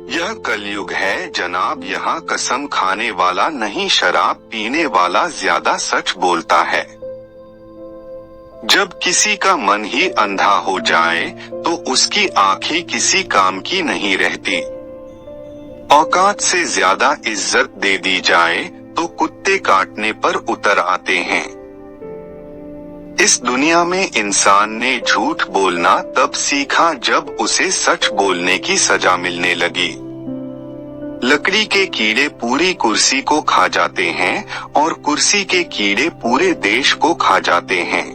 यह कलयुग है जनाब, यहाँ कसम खाने वाला नहीं, शराब पीने वाला ज्यादा सच बोलता है। जब किसी का मन ही अंधा हो जाए तो उसकी आंखें किसी काम की नहीं रहती। औकात से ज्यादा इज्जत दे दी जाए तो कुत्ते काटने पर उतर आते हैं। इस दुनिया में इंसान ने झूठ बोलना तब सीखा जब उसे सच बोलने की सजा मिलने लगी। लकड़ी के कीड़े पूरी कुर्सी को खा जाते हैं और कुर्सी के कीड़े पूरे देश को खा जाते हैं।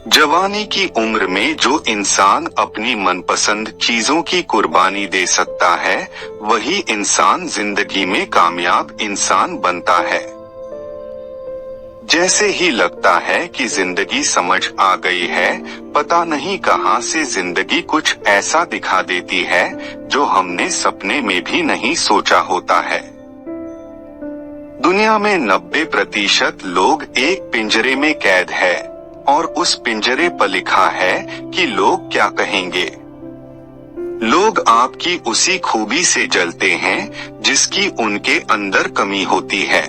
जवानी की उम्र में जो इंसान अपनी मनपसंद चीजों की कुर्बानी दे सकता है, वही इंसान जिंदगी में कामयाब इंसान बनता है। जैसे ही लगता है कि जिंदगी समझ आ गई है, पता नहीं कहां से जिंदगी कुछ ऐसा दिखा देती है जो हमने सपने में भी नहीं सोचा होता है। दुनिया में 90% लोग एक पिंजरे में कैद है और उस पिंजरे पर लिखा है कि लोग क्या कहेंगे। लोग आपकी उसी खूबी से जलते हैं जिसकी उनके अंदर कमी होती है।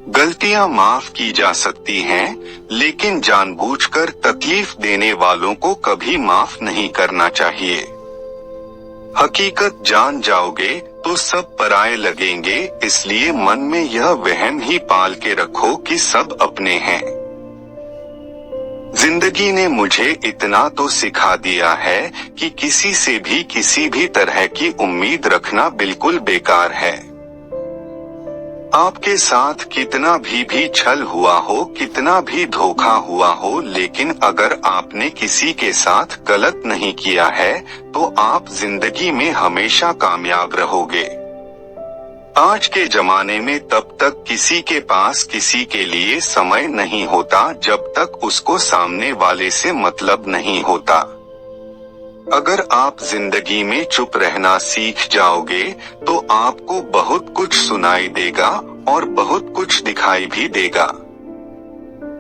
गलतियां माफ की जा सकती हैं, लेकिन जानबूझकर तकलीफ देने वालों को कभी माफ नहीं करना चाहिए। हकीकत जान जाओगे तो सब पराये लगेंगे, इसलिए मन में यह वहम ही पाल के रखो कि सब अपने हैं। जिंदगी ने मुझे इतना तो सिखा दिया है कि किसी से भी किसी भी तरह की उम्मीद रखना बिल्कुल बेकार है। आपके साथ कितना भी छल हुआ हो, कितना भी धोखा हुआ हो, लेकिन अगर आपने किसी के साथ गलत नहीं किया है तो आप जिंदगी में हमेशा कामयाब रहोगे। आज के जमाने में तब तक किसी के पास किसी के लिए समय नहीं होता जब तक उसको सामने वाले से मतलब नहीं होता। अगर आप जिंदगी में चुप रहना सीख जाओगे तो आपको बहुत कुछ सुनाई देगा और बहुत कुछ दिखाई भी देगा।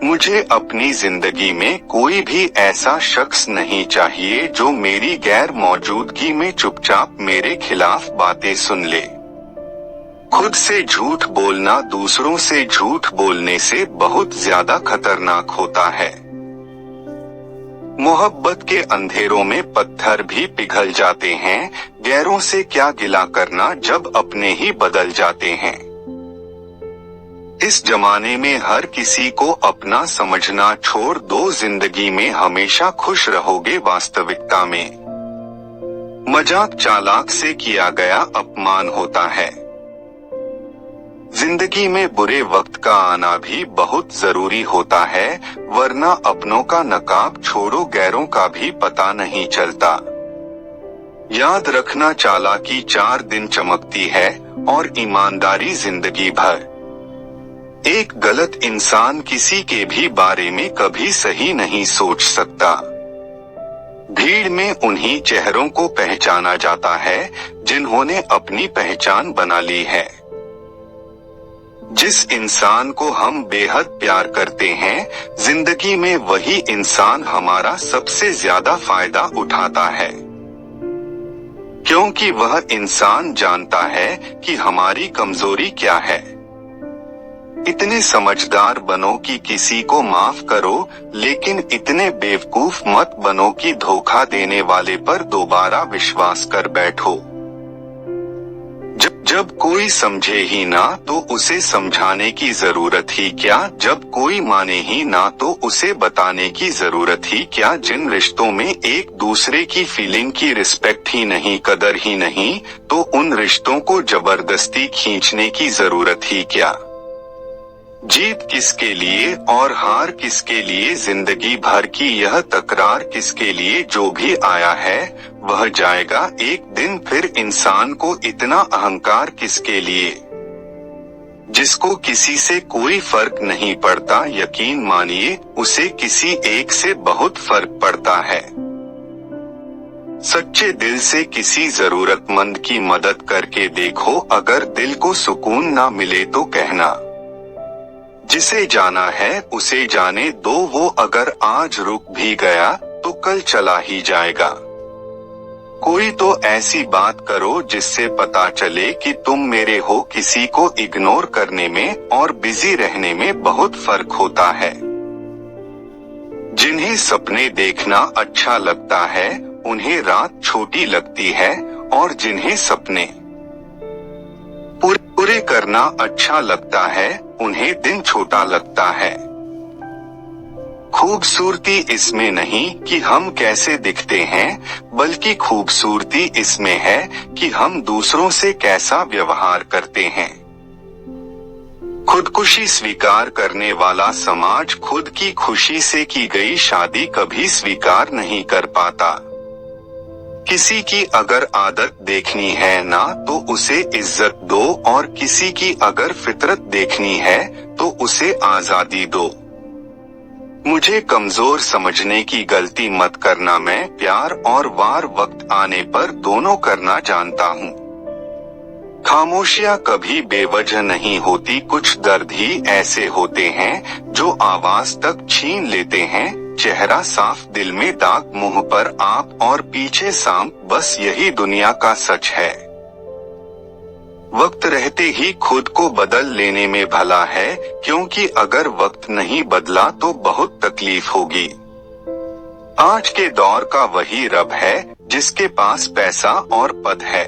मुझे अपनी जिंदगी में कोई भी ऐसा शख्स नहीं चाहिए जो मेरी गैर मौजूदगी में चुपचाप मेरे खिलाफ बातें सुन ले। खुद से झूठ बोलना दूसरों से झूठ बोलने से बहुत ज्यादा खतरनाक होता है। मोहब्बत के अंधेरों में पत्थर भी पिघल जाते हैं, गैरों से क्या गिला करना जब अपने ही बदल जाते हैं। इस जमाने में हर किसी को अपना समझना छोड़ दो, जिंदगी में हमेशा खुश रहोगे। वास्तविकता में मजाक चालाक से किया गया अपमान होता है। जिंदगी में बुरे वक्त का आना भी बहुत जरूरी होता है, वरना अपनों का नकाब छोड़ो गैरों का भी पता नहीं चलता। याद रखना, चालाकी 4 दिन चमकती है और ईमानदारी जिंदगी भर। एक गलत इंसान किसी के भी बारे में कभी सही नहीं सोच सकता। भीड़ में उन्हीं चेहरों को पहचाना जाता है जिन्होंने अपनी पहचान बना ली है। जिस इंसान को हम बेहद प्यार करते हैं, जिंदगी में वही इंसान हमारा सबसे ज्यादा फायदा उठाता है, क्योंकि वह इंसान जानता है कि हमारी कमजोरी क्या है। इतने समझदार बनो कि किसी को माफ करो, लेकिन इतने बेवकूफ मत बनो कि धोखा देने वाले पर दोबारा विश्वास कर बैठो। जब कोई समझे ही ना तो उसे समझाने की जरूरत ही क्या, जब कोई माने ही ना तो उसे बताने की जरूरत ही क्या। जिन रिश्तों में एक दूसरे की फीलिंग की रिस्पेक्ट ही नहीं, कदर ही नहीं, तो उन रिश्तों को जबरदस्ती खींचने की जरूरत ही क्या। जीत किसके लिए और हार किसके लिए, जिंदगी भर की यह तकरार किसके लिए। जो भी आया है वह जाएगा एक दिन, फिर इंसान को इतना अहंकार किसके लिए। जिसको किसी से कोई फर्क नहीं पड़ता, यकीन मानिए उसे किसी एक से बहुत फर्क पड़ता है। सच्चे दिल से किसी जरूरतमंद की मदद करके देखो, अगर दिल को सुकून ना मिले तो कहना। जिसे जाना है उसे जाने दो, वो अगर आज रुक भी गया तो कल चला ही जाएगा। कोई तो ऐसी बात करो जिससे पता चले कि तुम मेरे हो। किसी को इग्नोर करने में और बिजी रहने में बहुत फर्क होता है। जिन्हें सपने देखना अच्छा लगता है उन्हें रात छोटी लगती है, और जिन्हें सपने पूरे करना अच्छा लगता है उन्हें दिन छोटा लगता है। खूबसूरती इसमें नहीं कि हम कैसे दिखते हैं, बल्कि खूबसूरती इसमें है कि हम दूसरों से कैसा व्यवहार करते हैं। खुदकुशी स्वीकार करने वाला समाज खुद की खुशी से की गई शादी कभी स्वीकार नहीं कर पाता। किसी की अगर आदत देखनी है ना तो उसे इज्जत दो, और किसी की अगर फितरत देखनी है तो उसे आजादी दो। मुझे कमजोर समझने की गलती मत करना। मैं प्यार और वार वक्त आने पर दोनों करना जानता हूँ। खामोशियां कभी बेवजह नहीं होती। कुछ दर्द ही ऐसे होते हैं जो आवाज तक छीन लेते हैं। चेहरा साफ, दिल में दाग, मुंह पर आप और पीछे सांप, बस यही दुनिया का सच है। वक्त रहते ही खुद को बदल लेने में भला है, क्योंकि अगर वक्त नहीं बदला तो बहुत तकलीफ होगी। आज के दौर का वही रब है जिसके पास पैसा और पद है।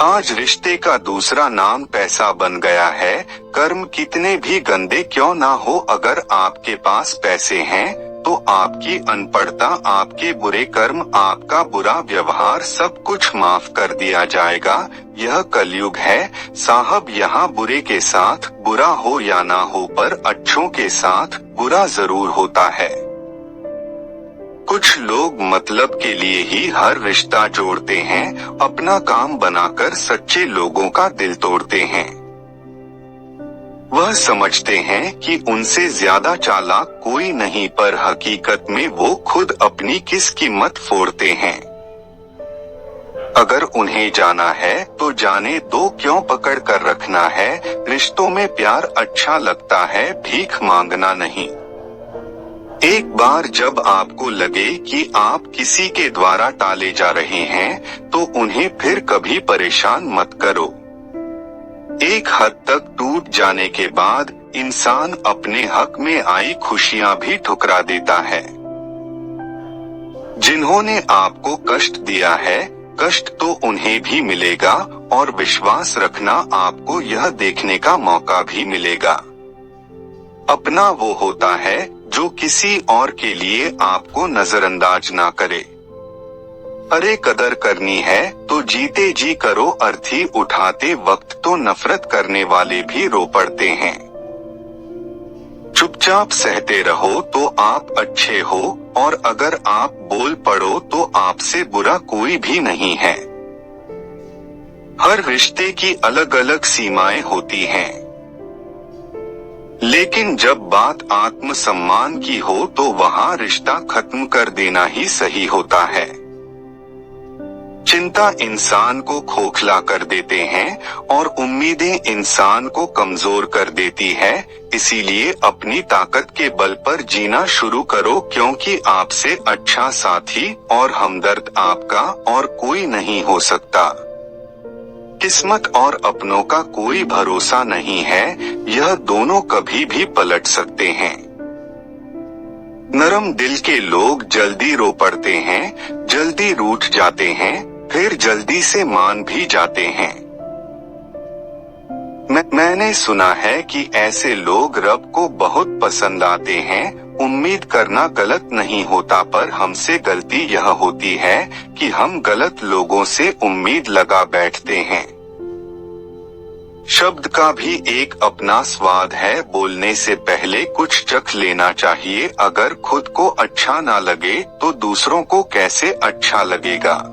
आज रिश्ते का दूसरा नाम पैसा बन गया है। कर्म कितने भी गंदे क्यों ना हो, अगर आपके पास पैसे हैं तो आपकी अनपढ़ता, आपके बुरे कर्म, आपका बुरा व्यवहार सब कुछ माफ कर दिया जाएगा। यह कलयुग है साहब। यहाँ बुरे के साथ बुरा हो या ना हो, पर अच्छों के साथ बुरा जरूर होता है। कुछ लोग मतलब के लिए ही हर रिश्ता जोड़ते हैं, अपना काम बनाकर सच्चे लोगों का दिल तोड़ते हैं। वह समझते हैं कि उनसे ज्यादा चालाक कोई नहीं, पर हकीकत में वो खुद अपनी किस कीमत फोड़ते हैं। अगर उन्हें जाना है तो जाने दो, क्यों पकड़ कर रखना है। रिश्तों में प्यार अच्छा लगता है, भीख मांगना नहीं। एक बार जब आपको लगे कि आप किसी के द्वारा टाले जा रहे हैं तो उन्हें फिर कभी परेशान मत करो। एक हद तक टूट जाने के बाद इंसान अपने हक में आई खुशियां भी ठुकरा देता है। जिन्होंने आपको कष्ट दिया है, कष्ट तो उन्हें भी मिलेगा, और विश्वास रखना आपको यह देखने का मौका भी मिलेगा। अपना वो होता है जो किसी और के लिए आपको नजरअंदाज ना करे। अरे कदर करनी है तो जीते जी करो, अर्थी उठाते वक्त तो नफरत करने वाले भी रो पड़ते हैं। चुपचाप सहते रहो तो आप अच्छे हो, और अगर आप बोल पड़ो तो आपसे बुरा कोई भी नहीं है। हर रिश्ते की अलग अलग सीमाएं होती हैं, लेकिन जब बात आत्मसम्मान की हो तो वहाँ रिश्ता खत्म कर देना ही सही होता है। चिंता इंसान को खोखला कर देते हैं और उम्मीदें इंसान को कमजोर कर देती है। इसीलिए अपनी ताकत के बल पर जीना शुरू करो, क्योंकि आपसे अच्छा साथी और हमदर्द आपका और कोई नहीं हो सकता। किस्मत और अपनों का कोई भरोसा नहीं है, यह दोनों कभी भी पलट सकते हैं। नरम दिल के लोग जल्दी रो पड़ते हैं, जल्दी रूठ जाते हैं, फिर जल्दी से मान भी जाते हैं। मैंने सुना है कि ऐसे लोग रब को बहुत पसंद आते हैं। उम्मीद करना गलत नहीं होता, पर हमसे गलती यह होती है कि हम गलत लोगों से उम्मीद लगा बैठते हैं। शब्द का भी एक अपना स्वाद है, बोलने से पहले कुछ चख लेना चाहिए। अगर खुद को अच्छा ना लगे तो दूसरों को कैसे अच्छा लगेगा।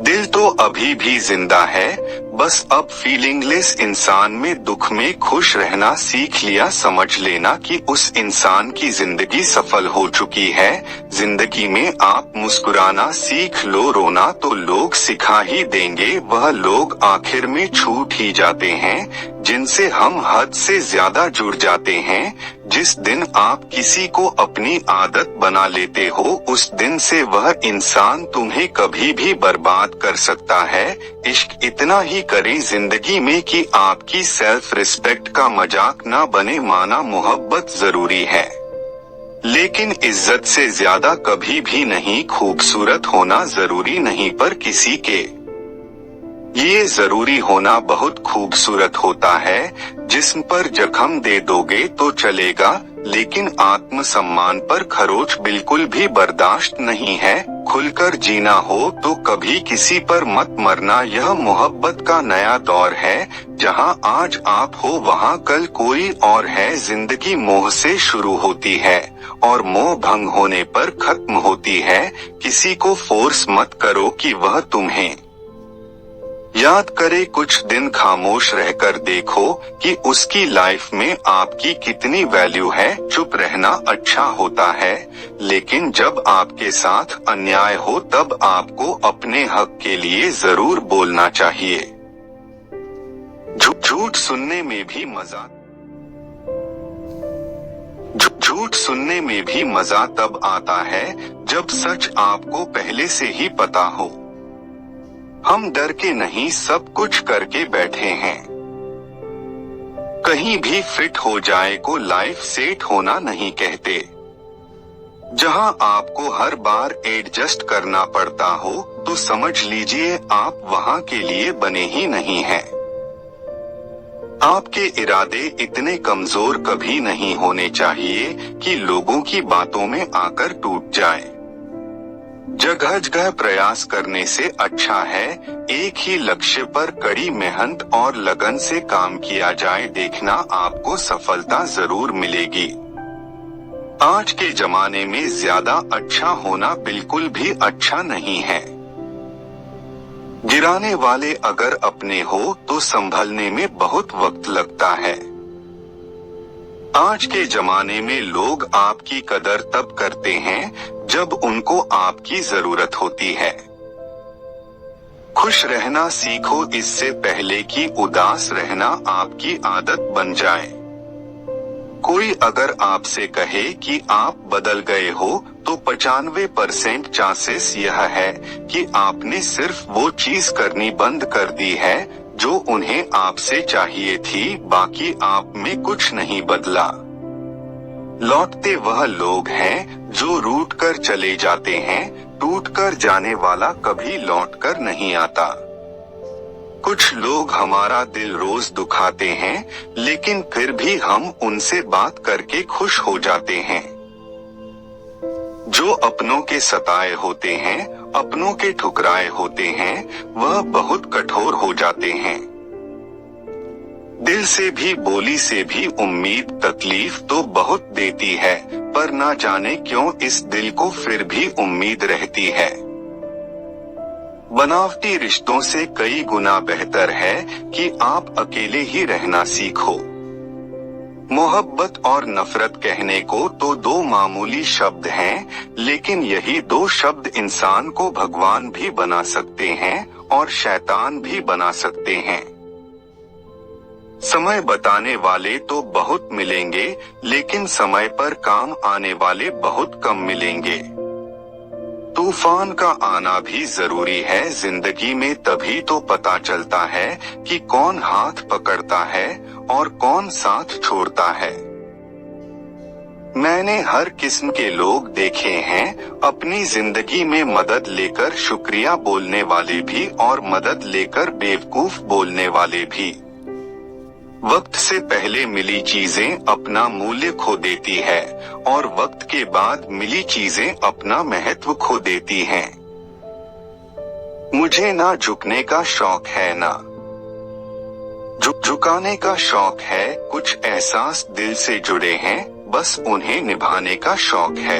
दिल तो अभी भी जिंदा है, बस अब फीलिंगलेस इंसान में दुख में खुश रहना सीख लिया, समझ लेना कि उस इंसान की जिंदगी सफल हो चुकी है। जिंदगी में आप मुस्कुराना सीख लो, रोना तो लोग सिखा ही देंगे। वह लोग आखिर में छूट ही जाते हैं जिनसे हम हद से ज्यादा जुड़ जाते हैं। जिस दिन आप किसी को अपनी आदत बना लेते हो, उस दिन से वह इंसान तुम्हें कभी भी बर्बाद कर सकता है। इश्क इतना ही करें जिंदगी में कि आपकी सेल्फ रिस्पेक्ट का मजाक ना बने। माना मोहब्बत जरूरी है, लेकिन इज्जत से ज्यादा कभी भी नहीं। खूबसूरत होना जरूरी नहीं, पर किसी के ये जरूरी होना बहुत खूबसूरत होता है। जिस्म पर जख्म दे दोगे तो चलेगा, लेकिन आत्म सम्मान पर खरोच बिल्कुल भी बर्दाश्त नहीं है। खुलकर जीना हो तो कभी किसी पर मत मरना। यह मोहब्बत का नया दौर है, जहां आज आप हो वहां कल कोई और है। जिंदगी मोह से शुरू होती है और मोह भंग होने पर खत्म होती है। किसी को फोर्स मत करो कि वह तुम्हें याद करे। कुछ दिन खामोश रहकर देखो कि उसकी लाइफ में आपकी कितनी वैल्यू है। चुप रहना अच्छा होता है, लेकिन जब आपके साथ अन्याय हो तब आपको अपने हक के लिए जरूर बोलना चाहिए। झूठ सुनने में भी मजा झूठ सुनने में भी मजा तब आता है जब सच आपको पहले से ही पता हो। हम डर के नहीं, सब कुछ करके बैठे हैं। कहीं भी फिट हो जाए को लाइफ सेट होना नहीं कहते। जहां आपको हर बार एडजस्ट करना पड़ता हो तो समझ लीजिए आप वहां के लिए बने ही नहीं हैं। आपके इरादे इतने कमजोर कभी नहीं होने चाहिए कि लोगों की बातों में आकर टूट जाए। जगह जगह प्रयास करने से अच्छा है एक ही लक्ष्य पर कड़ी मेहनत और लगन से काम किया जाए। देखना आपको सफलता जरूर मिलेगी। आज के जमाने में ज्यादा अच्छा होना बिल्कुल भी अच्छा नहीं है। गिराने वाले अगर अपने हो तो संभलने में बहुत वक्त लगता है। आज के जमाने में लोग आपकी कदर तब करते हैं जब उनको आपकी जरूरत होती है। खुश रहना सीखो इससे पहले कि उदास रहना आपकी आदत बन जाए। कोई अगर आपसे कहे कि आप बदल गए हो तो 95% चांसेस यह है कि आपने सिर्फ वो चीज करनी बंद कर दी है जो उन्हें आपसे चाहिए थी। बाकी आप में कुछ नहीं बदला। लौटते वह लोग हैं जो रूठ कर चले जाते हैं। टूट कर जाने वाला कभी लौट कर नहीं आता। कुछ लोग हमारा दिल रोज दुखाते हैं, लेकिन फिर भी हम उनसे बात करके खुश हो जाते हैं। जो अपनों के सताए होते हैं, अपनों के ठुकराए होते हैं, वह बहुत कठोर हो जाते हैं। दिल से भी बोली से भी उम्मीद तकलीफ तो बहुत देती है, पर ना जाने क्यों इस दिल को फिर भी उम्मीद रहती है। बनावटी रिश्तों से कई गुना बेहतर है कि आप अकेले ही रहना सीखो। मोहब्बत और नफरत कहने को तो दो मामूली शब्द हैं, लेकिन यही दो शब्द इंसान को भगवान भी बना सकते हैं और शैतान भी बना सकते हैं। समय बताने वाले तो बहुत मिलेंगे, लेकिन समय पर काम आने वाले बहुत कम मिलेंगे। तूफान का आना भी जरूरी है जिंदगी में, तभी तो पता चलता है कि कौन हाथ पकड़ता है और कौन साथ छोड़ता है। मैंने हर किस्म के लोग देखे हैं, अपनी जिंदगी में मदद लेकर शुक्रिया बोलने वाले भी और मदद लेकर बेवकूफ बोलने वाले भी। वक्त से पहले मिली चीजें अपना मूल्य खो देती है और वक्त के बाद मिली चीजें अपना महत्व खो देती हैं। मुझे ना झुकने का शौक है ना झुकाने का शौक है। कुछ एहसास दिल से जुड़े हैं, बस उन्हें निभाने का शौक है।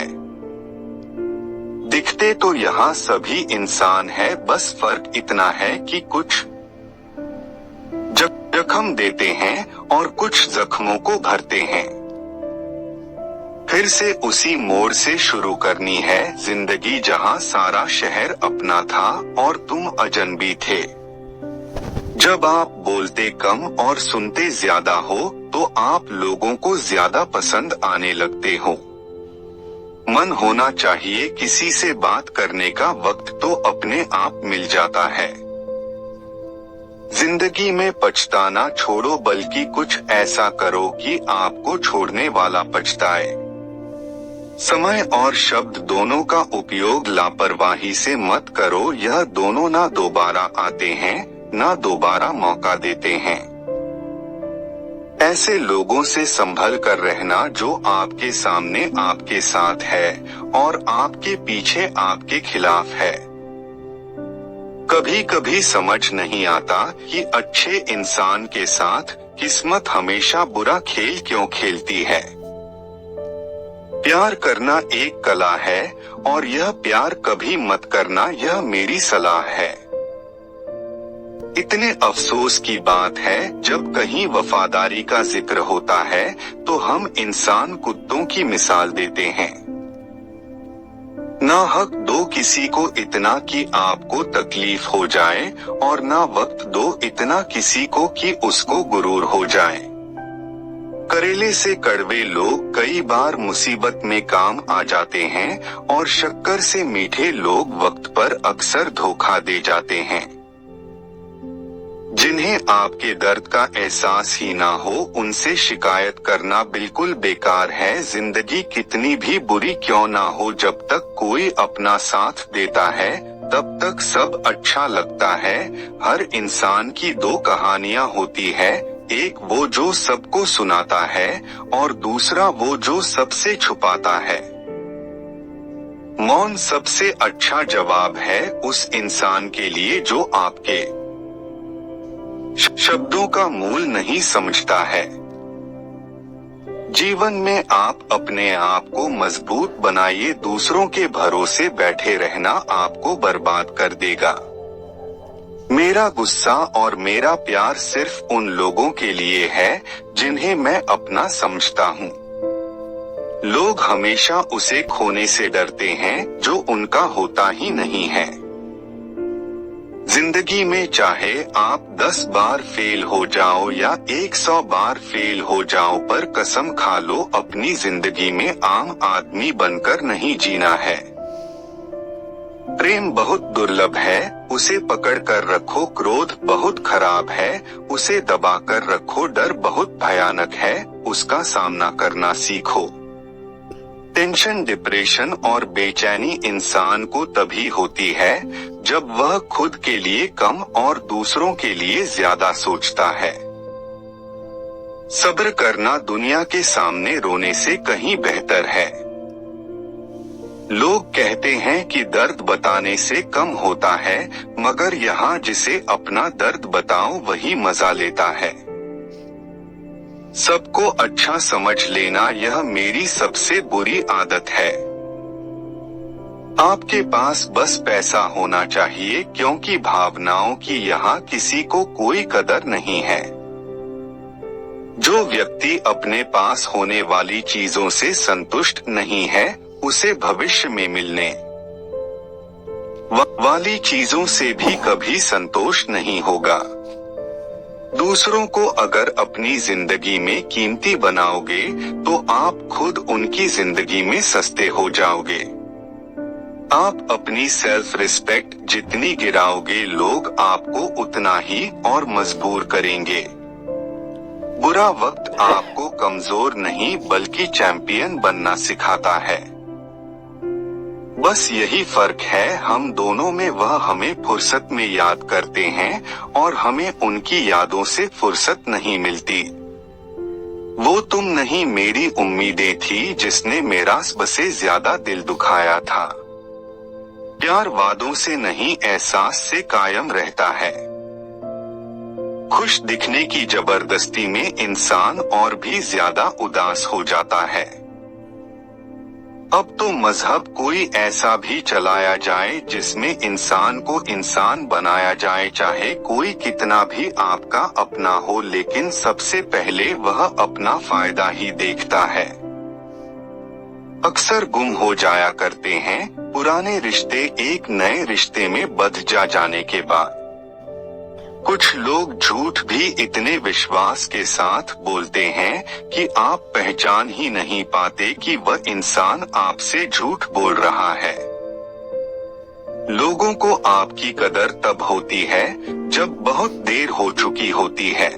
दिखते तो यहाँ सभी इंसान है, बस फर्क इतना है कि कुछ जख्म देते हैं और कुछ जख्मों को भरते हैं। फिर से उसी मोड़ से शुरू करनी है जिंदगी जहां सारा शहर अपना था और तुम अजनबी थे। जब आप बोलते कम और सुनते ज्यादा हो तो आप लोगों को ज्यादा पसंद आने लगते हो। मन होना चाहिए किसी से बात करने का वक्त तो अपने आप मिल जाता है। जिंदगी में पछताना छोड़ो बल्कि कुछ ऐसा करो कि आपको छोड़ने वाला पछताए। समय और शब्द दोनों का उपयोग लापरवाही से मत करो, यह दोनों ना दोबारा आते हैं ना दोबारा मौका देते हैं। ऐसे लोगों से संभल कर रहना जो आपके सामने आपके साथ है और आपके पीछे आपके खिलाफ है। कभी कभी समझ नहीं आता कि अच्छे इंसान के साथ किस्मत हमेशा बुरा खेल क्यों खेलती है। प्यार करना एक कला है और यह प्यार कभी मत करना, यह मेरी सलाह है। इतने अफसोस की बात है जब कहीं वफादारी का जिक्र होता है तो हम इंसान कुत्तों की मिसाल देते हैं। ना हक दो किसी को इतना कि आपको तकलीफ हो जाए और ना वक्त दो इतना किसी को कि उसको गुरूर हो जाए। करेले से कड़वे लोग कई बार मुसीबत में काम आ जाते हैं और शक्कर से मीठे लोग वक्त पर अक्सर धोखा दे जाते हैं। जिन्हें आपके दर्द का एहसास ही ना हो उनसे शिकायत करना बिल्कुल बेकार है। जिंदगी कितनी भी बुरी क्यों ना हो, जब तक कोई अपना साथ देता है तब तक सब अच्छा लगता है। हर इंसान की दो कहानियां होती है, एक वो जो सबको सुनाता है और दूसरा वो जो सबसे छुपाता है। मौन सबसे अच्छा जवाब है उस इंसान के लिए जो आपके शब्दों का मूल नहीं समझता है। जीवन में आप अपने आप को मजबूत बनाइए, दूसरों के भरोसे बैठे रहना आपको बर्बाद कर देगा। मेरा गुस्सा और मेरा प्यार सिर्फ उन लोगों के लिए है जिन्हें मैं अपना समझता हूँ। लोग हमेशा उसे खोने से डरते हैं जो उनका होता ही नहीं है। जिंदगी में चाहे आप 10 बार फेल हो जाओ या 100 बार फेल हो जाओ, पर कसम खा लो अपनी जिंदगी में आम आदमी बनकर नहीं जीना है। प्रेम बहुत दुर्लभ है, उसे पकड़ कर रखो। क्रोध बहुत खराब है, उसे दबा कर रखो। डर बहुत भयानक है, उसका सामना करना सीखो। टेंशन, डिप्रेशन और बेचैनी इंसान को तभी होती है जब वह खुद के लिए कम और दूसरों के लिए ज्यादा सोचता है। सब्र करना दुनिया के सामने रोने से कहीं बेहतर है। लोग कहते हैं कि दर्द बताने से कम होता है, मगर यहाँ जिसे अपना दर्द बताओ वही मजा लेता है। सबको अच्छा समझ लेना यह मेरी सबसे बुरी आदत है। आपके पास बस पैसा होना चाहिए, क्योंकि भावनाओं की यहाँ किसी को कोई कदर नहीं है। जो व्यक्ति अपने पास होने वाली चीजों से संतुष्ट नहीं है उसे भविष्य में मिलने वाली चीजों से भी कभी संतोष नहीं होगा। दूसरों को अगर अपनी जिंदगी में कीमती बनाओगे तो आप खुद उनकी जिंदगी में सस्ते हो जाओगे। आप अपनी सेल्फ रिस्पेक्ट जितनी गिराओगे लोग आपको उतना ही और मजबूर करेंगे। बुरा वक्त आपको कमजोर नहीं बल्कि चैंपियन बनना सिखाता है। बस यही फर्क है हम दोनों में, वह हमें फुर्सत में याद करते हैं और हमें उनकी यादों से फुर्सत नहीं मिलती। वो तुम नहीं मेरी उम्मीदें थी जिसने मेरा सबसे ज्यादा दिल दुखाया था। प्यार वादों से नहीं एहसास से कायम रहता है। खुश दिखने की जबरदस्ती में इंसान और भी ज्यादा उदास हो जाता है। अब तो मजहब कोई ऐसा भी चलाया जाए जिसमें इंसान को इंसान बनाया जाए, चाहे कोई कितना भी आपका अपना हो, लेकिन सबसे पहले वह अपना फायदा ही देखता है। अक्सर गुम हो जाया करते हैं पुराने रिश्ते एक नए रिश्ते में बंध जाने के बाद। कुछ लोग झूठ भी इतने विश्वास के साथ बोलते हैं कि आप पहचान ही नहीं पाते कि वह इंसान आपसे झूठ बोल रहा है। लोगों को आपकी कदर तब होती है जब बहुत देर हो चुकी होती है।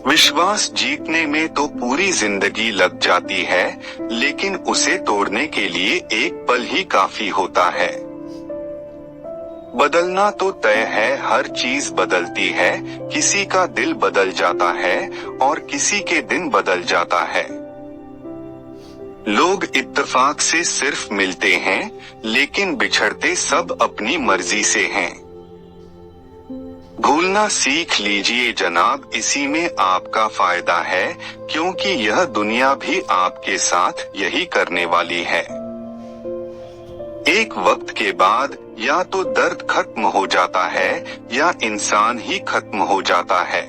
विश्वास जीतने में तो पूरी जिंदगी लग जाती है, लेकिन उसे तोड़ने के लिए एक पल ही काफी होता है। बदलना तो तय है, हर चीज बदलती है, किसी का दिल बदल जाता है और किसी के दिन बदल जाता है। लोग इत्तेफाक से सिर्फ मिलते हैं, लेकिन बिछड़ते सब अपनी मर्जी से हैं। भूलना सीख लीजिए जनाब, इसी में आपका फायदा है, क्योंकि यह दुनिया भी आपके साथ यही करने वाली है। एक वक्त के बाद या तो दर्द खत्म हो जाता है या इंसान ही खत्म हो जाता है।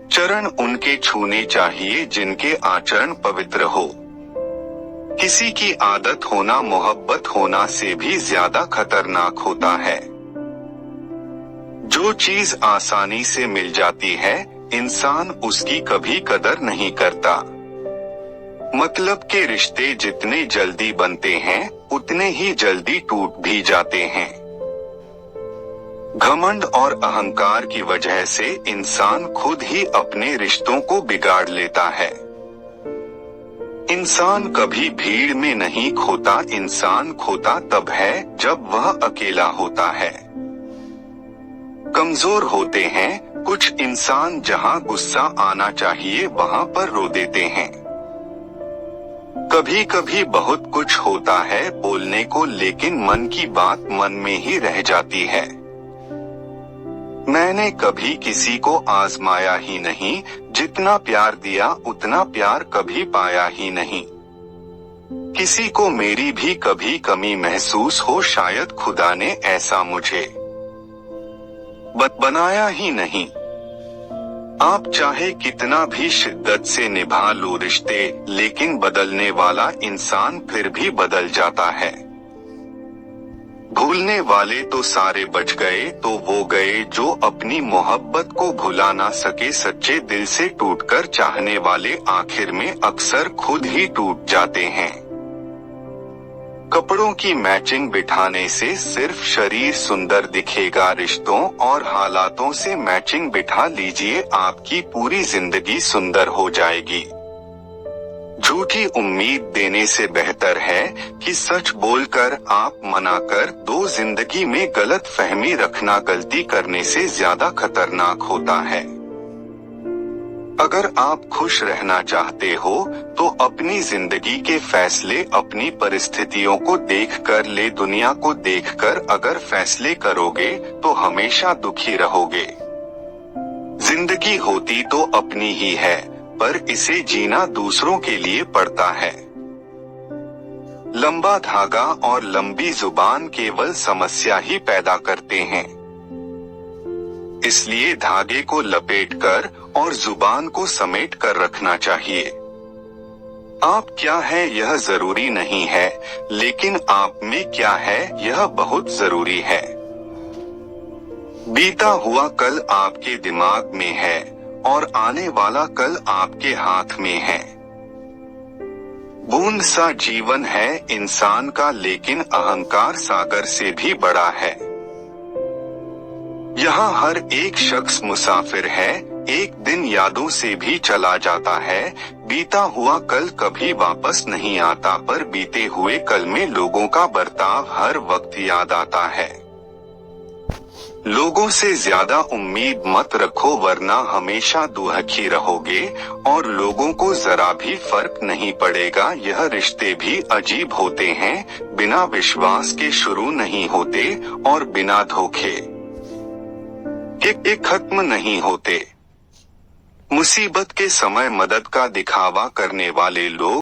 चरण उनके छूने चाहिए जिनके आचरण पवित्र हो। किसी की आदत होना मोहब्बत होना से भी ज्यादा खतरनाक होता है। जो चीज आसानी से मिल जाती है, इंसान उसकी कभी कदर नहीं करता। मतलब के रिश्ते जितने जल्दी बनते हैं, उतने ही जल्दी टूट भी जाते हैं। घमंड और अहंकार की वजह से इंसान खुद ही अपने रिश्तों को बिगाड़ लेता है। इंसान कभी भीड़ में नहीं खोता, इंसान खोता तब है जब वह अकेला होता है। कमजोर होते हैं कुछ इंसान, जहां गुस्सा आना चाहिए वहां पर रो देते हैं। कभी कभी बहुत कुछ होता है बोलने को, लेकिन मन की बात मन में ही रह जाती है। मैंने कभी किसी को आजमाया ही नहीं, जितना प्यार दिया उतना प्यार कभी पाया ही नहीं। किसी को मेरी भी कभी कमी महसूस हो, शायद खुदा ने ऐसा मुझे बनाया ही नहीं। आप चाहे कितना भी शिद्दत से निभा लो रिश्ते, लेकिन बदलने वाला इंसान फिर भी बदल जाता है। भूलने वाले तो सारे बच गए, तो वो गए जो अपनी मोहब्बत को भुला ना सके। सच्चे दिल से टूटकर चाहने वाले आखिर में अक्सर खुद ही टूट जाते हैं। कपड़ों की मैचिंग बिठाने से सिर्फ शरीर सुंदर दिखेगा, रिश्तों और हालातों से मैचिंग बिठा लीजिए, आपकी पूरी जिंदगी सुंदर हो जाएगी। झूठी उम्मीद देने से बेहतर है कि सच बोलकर आप मना कर दो। जिंदगी में गलत फहमी रखना गलती करने से ज्यादा खतरनाक होता है। अगर आप खुश रहना चाहते हो तो अपनी जिंदगी के फैसले अपनी परिस्थितियों को देखकर ले, दुनिया को देखकर अगर फैसले करोगे तो हमेशा दुखी रहोगे। जिंदगी होती तो अपनी ही है, पर इसे जीना दूसरों के लिए पड़ता है। लंबा धागा और लंबी जुबान केवल समस्या ही पैदा करते हैं। इसलिए धागे को लपेटकर और जुबान को समेट कर रखना चाहिए। आप क्या है यह जरूरी नहीं है, लेकिन आप में क्या है यह बहुत जरूरी है। बीता हुआ कल आपके दिमाग में है और आने वाला कल आपके हाथ में है। बूंद सा जीवन है इंसान का, लेकिन अहंकार सागर से भी बड़ा है। यहाँ हर एक शख्स मुसाफिर है, एक दिन यादों से भी चला जाता है। बीता हुआ कल कभी वापस नहीं आता, पर बीते हुए कल में लोगों का बर्ताव हर वक्त याद आता है। लोगों से ज्यादा उम्मीद मत रखो, वरना हमेशा दुखी रहोगे और लोगों को जरा भी फर्क नहीं पड़ेगा। यह रिश्ते भी अजीब होते हैं, बिना विश्वास के शुरू नहीं होते और बिना धोखे के खत्म नहीं होते। मुसीबत के समय मदद का दिखावा करने वाले लोग